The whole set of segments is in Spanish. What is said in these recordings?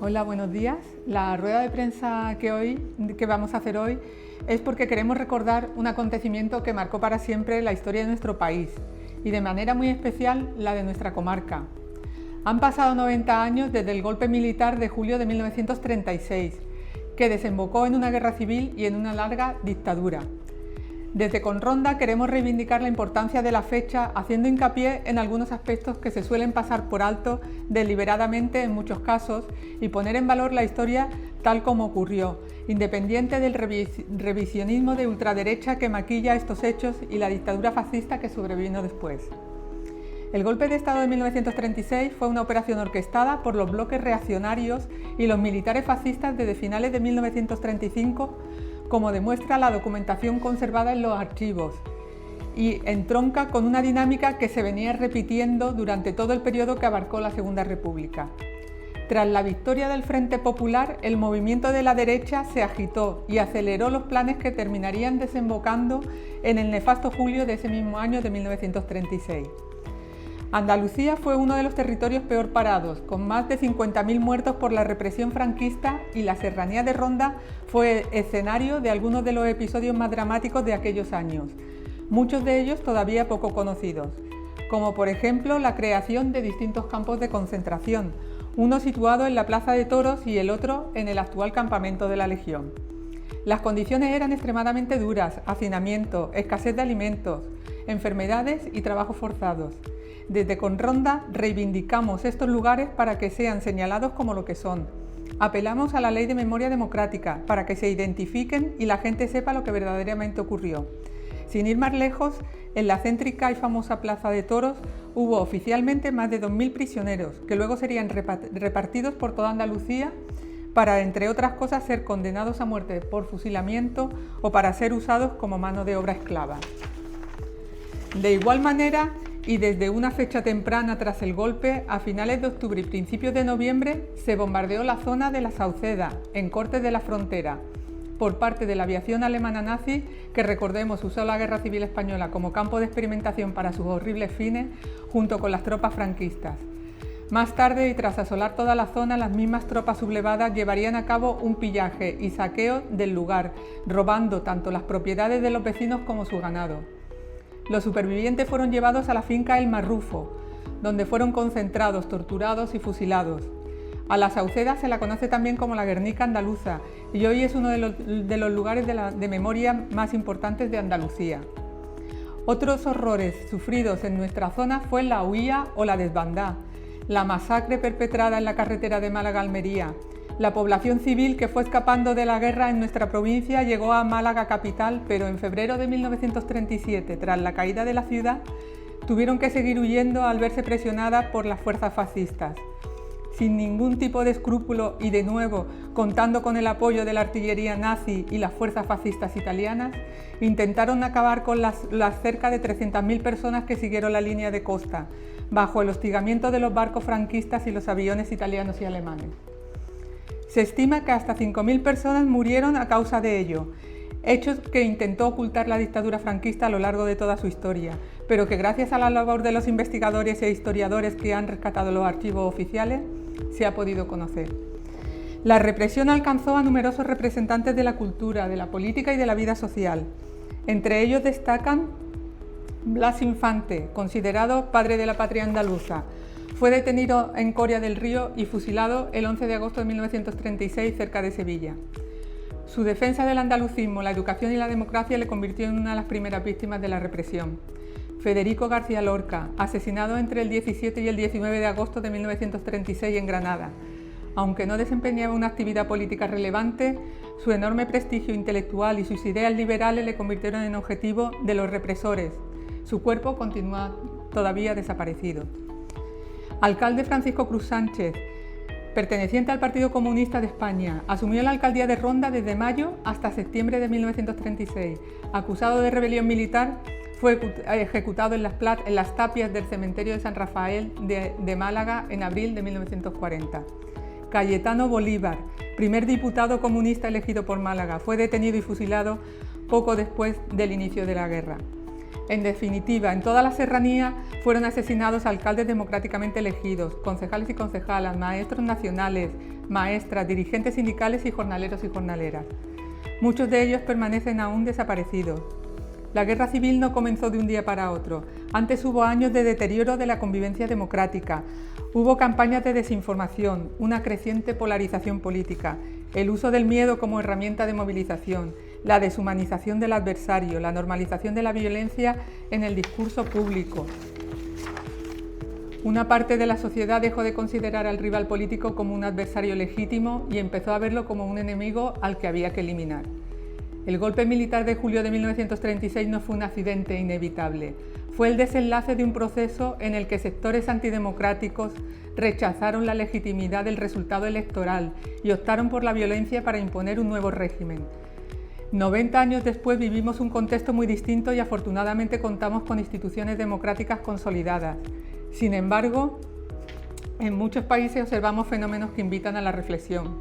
Hola, buenos días. La rueda de prensa que vamos a hacer hoy es porque queremos recordar un acontecimiento que marcó para siempre la historia de nuestro país y de manera muy especial la de nuestra comarca. Han pasado 90 años desde el golpe militar de julio de 1936, que desembocó en una guerra civil y en una larga dictadura. Desde Conronda queremos reivindicar la importancia de la fecha, haciendo hincapié en algunos aspectos que se suelen pasar por alto deliberadamente en muchos casos y poner en valor la historia tal como ocurrió, independiente del revisionismo de ultraderecha que maquilla estos hechos y la dictadura fascista que sobrevino después. El golpe de Estado de 1936 fue una operación orquestada por los bloques reaccionarios y los militares fascistas desde finales de 1935, como demuestra la documentación conservada en los archivos, y entronca con una dinámica que se venía repitiendo durante todo el periodo que abarcó la Segunda República. Tras la victoria del Frente Popular, el movimiento de la derecha se agitó y aceleró los planes que terminarían desembocando en el nefasto julio de ese mismo año de 1936. Andalucía fue uno de los territorios peor parados, con más de 50.000 muertos por la represión franquista, y la serranía de Ronda fue escenario de algunos de los episodios más dramáticos de aquellos años, muchos de ellos todavía poco conocidos, como por ejemplo la creación de distintos campos de concentración, uno situado en la Plaza de Toros y el otro en el actual campamento de la Legión. Las condiciones eran extremadamente duras: hacinamiento, escasez de alimentos, enfermedades y trabajos forzados. Desde Conronda reivindicamos estos lugares para que sean señalados como lo que son. Apelamos a la ley de memoria democrática para que se identifiquen y la gente sepa lo que verdaderamente ocurrió. Sin ir más lejos, en la céntrica y famosa Plaza de Toros hubo oficialmente más de 2.000 prisioneros, que luego serían repartidos por toda Andalucía para, entre otras cosas, ser condenados a muerte por fusilamiento o para ser usados como mano de obra esclava. De igual manera, y desde una fecha temprana tras el golpe, a finales de octubre y principios de noviembre, se bombardeó la zona de la Sauceda, en Cortes de la Frontera, por parte de la aviación alemana nazi, que, recordemos, usó la Guerra Civil Española como campo de experimentación para sus horribles fines, junto con las tropas franquistas. Más tarde, y tras asolar toda la zona, las mismas tropas sublevadas llevarían a cabo un pillaje y saqueo del lugar, robando tanto las propiedades de los vecinos como su ganado. Los supervivientes fueron llevados a la finca El Marrufo, donde fueron concentrados, torturados y fusilados. A la Sauceda se la conoce también como la Guernica andaluza, y hoy es uno de los lugares de memoria más importantes de Andalucía. Otros horrores sufridos en nuestra zona fue la huía o la desbandá, la masacre perpetrada en la carretera de Málaga a Almería. La población civil que fue escapando de la guerra en nuestra provincia llegó a Málaga capital, pero en febrero de 1937, tras la caída de la ciudad, tuvieron que seguir huyendo al verse presionadas por las fuerzas fascistas. Sin ningún tipo de escrúpulo y, de nuevo, contando con el apoyo de la artillería nazi y las fuerzas fascistas italianas, intentaron acabar con las cerca de 300.000 personas que siguieron la línea de costa, bajo el hostigamiento de los barcos franquistas y los aviones italianos y alemanes. Se estima que hasta 5.000 personas murieron a causa de ello, hechos que intentó ocultar la dictadura franquista a lo largo de toda su historia, pero que, gracias a la labor de los investigadores e historiadores que han rescatado los archivos oficiales, se ha podido conocer. La represión alcanzó a numerosos representantes de la cultura, de la política y de la vida social. Entre ellos destacan Blas Infante, considerado padre de la patria andaluza. Fue detenido en Coria del Río y fusilado el 11 de agosto de 1936 cerca de Sevilla. Su defensa del andalucismo, la educación y la democracia le convirtió en una de las primeras víctimas de la represión. Federico García Lorca, asesinado entre el 17 y el 19 de agosto de 1936 en Granada. Aunque no desempeñaba una actividad política relevante, su enorme prestigio intelectual y sus ideas liberales le convirtieron en objetivo de los represores. Su cuerpo continúa todavía desaparecido. Alcalde Francisco Cruz Sánchez, perteneciente al Partido Comunista de España, asumió la alcaldía de Ronda desde mayo hasta septiembre de 1936. Acusado de rebelión militar, fue ejecutado en las tapias del cementerio de San Rafael de Málaga en abril de 1940. Cayetano Bolívar, primer diputado comunista elegido por Málaga, fue detenido y fusilado poco después del inicio de la guerra. En definitiva, en toda la serranía fueron asesinados alcaldes democráticamente elegidos, concejales y concejalas, maestros nacionales, maestras, dirigentes sindicales y jornaleros y jornaleras. Muchos de ellos permanecen aún desaparecidos. La guerra civil no comenzó de un día para otro. Antes hubo años de deterioro de la convivencia democrática. Hubo campañas de desinformación, una creciente polarización política, el uso del miedo como herramienta de movilización, la deshumanización del adversario, la normalización de la violencia en el discurso público. Una parte de la sociedad dejó de considerar al rival político como un adversario legítimo y empezó a verlo como un enemigo al que había que eliminar. El golpe militar de julio de 1936 no fue un accidente inevitable, fue el desenlace de un proceso en el que sectores antidemocráticos rechazaron la legitimidad del resultado electoral y optaron por la violencia para imponer un nuevo régimen. 90 años después vivimos un contexto muy distinto y afortunadamente contamos con instituciones democráticas consolidadas. Sin embargo, en muchos países observamos fenómenos que invitan a la reflexión.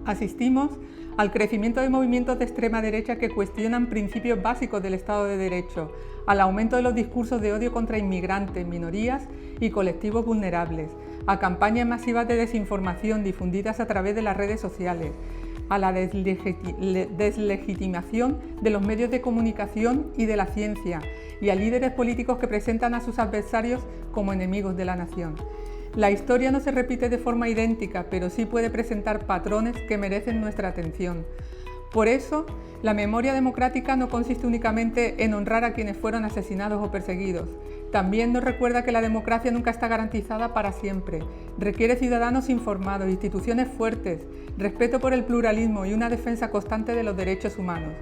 Asistimos al crecimiento de movimientos de extrema derecha que cuestionan principios básicos del Estado de Derecho, al aumento de los discursos de odio contra inmigrantes, minorías y colectivos vulnerables, a campañas masivas de desinformación difundidas a través de las redes sociales, a la deslegitimación de los medios de comunicación y de la ciencia, y a líderes políticos que presentan a sus adversarios como enemigos de la nación. La historia no se repite de forma idéntica, pero sí puede presentar patrones que merecen nuestra atención. Por eso, la memoria democrática no consiste únicamente en honrar a quienes fueron asesinados o perseguidos. También nos recuerda que la democracia nunca está garantizada para siempre. Requiere ciudadanos informados, instituciones fuertes, respeto por el pluralismo y una defensa constante de los derechos humanos.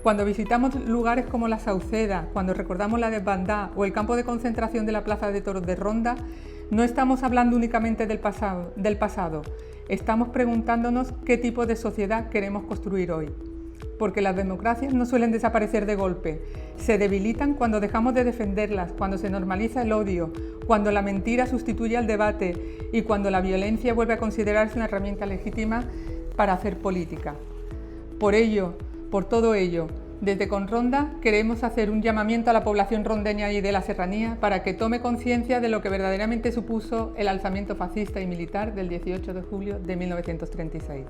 Cuando visitamos lugares como la Sauceda, cuando recordamos la desbandada o el campo de concentración de la Plaza de Toros de Ronda, no estamos hablando únicamente del pasado, estamos preguntándonos qué tipo de sociedad queremos construir hoy. Porque las democracias no suelen desaparecer de golpe, se debilitan cuando dejamos de defenderlas, cuando se normaliza el odio, cuando la mentira sustituye al debate y cuando la violencia vuelve a considerarse una herramienta legítima para hacer política. Por todo ello, desde Conronda queremos hacer un llamamiento a la población rondeña y de la serranía para que tome conciencia de lo que verdaderamente supuso el alzamiento fascista y militar del 18 de julio de 1936.